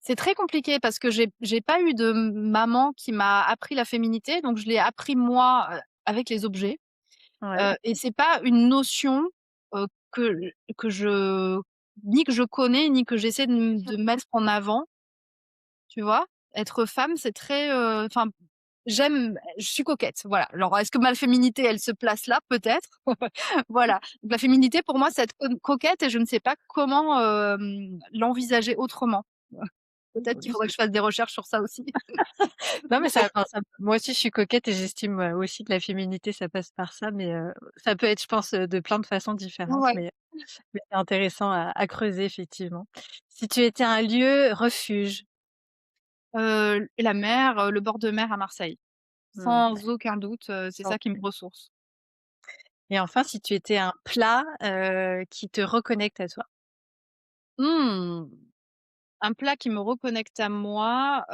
c'est très compliqué parce que j'ai pas eu de maman qui m'a appris la féminité, donc je l'ai appris moi, avec les objets. Ouais. Et c'est pas une notion, que je ni que je connais, ni que j'essaie de mettre en avant, tu vois? Être femme, c'est très, enfin, je suis coquette, voilà. Alors est-ce que ma féminité, elle se place là? Peut-être. Voilà. Donc la féminité pour moi, c'est être coquette et je ne sais pas comment, l'envisager autrement. Peut-être qu'il faudrait que je fasse des recherches sur ça aussi. Non, mais moi aussi, je suis coquette et j'estime aussi que la féminité, ça passe par ça, mais ça peut être, je pense, de plein de façons différentes, Ouais. mais c'est intéressant à creuser, effectivement. Si tu étais un lieu refuge, La mer, le bord de mer à Marseille. mmh, Sans aucun doute, c'est ça qui me OK. ressource. Et enfin, si tu étais un plat, qui te reconnecte à toi? Mmh, un plat qui me reconnecte à moi,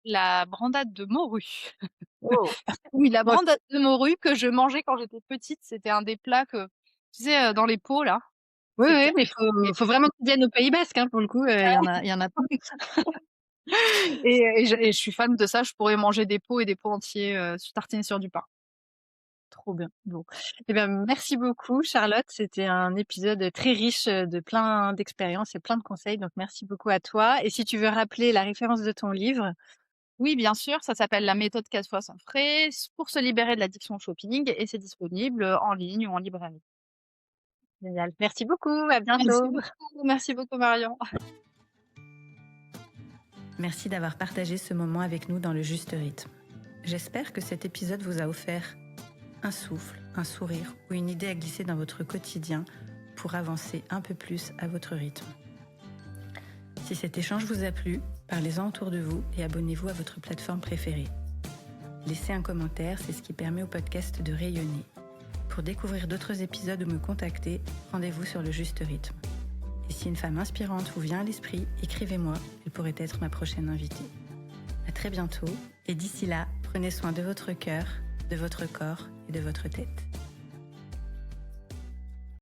la brandade de morue. Oh! Oui, la Moi brandade de morue que je mangeais quand j'étais petite, c'était un des plats que tu sais, dans les pots là, oui, c'était oui, mais faut vraiment que tu viennes au Pays basque, hein, pour le coup, il y en a pas. et je suis fan de ça, je pourrais manger des pots et des pots entiers, tartinés sur du pain. Trop bien. Bon, eh bien, merci beaucoup Charlotte. C'était un épisode très riche, de plein d'expériences et plein de conseils, donc merci beaucoup à toi. Et si tu veux rappeler la référence de ton livre? Oui, bien sûr, ça s'appelle la méthode 4 fois sans frais pour se libérer de l'addiction au shopping et c'est disponible, en ligne ou en librairie. Génial. Merci beaucoup, à Merci bientôt. beaucoup, merci beaucoup Marion. Merci d'avoir partagé ce moment avec nous dans le juste rythme. J'espère que cet épisode vous a offert un souffle, un sourire ou une idée à glisser dans votre quotidien pour avancer un peu plus à votre rythme. Si cet échange vous a plu, parlez-en autour de vous et abonnez-vous à votre plateforme préférée. Laissez un commentaire, c'est ce qui permet au podcast de rayonner. Pour découvrir d'autres épisodes ou me contacter, rendez-vous sur le juste rythme. Et si une femme inspirante vous vient à l'esprit, écrivez-moi, elle pourrait être ma prochaine invitée. À très bientôt, et d'ici là, prenez soin de votre cœur, de votre corps et de votre tête.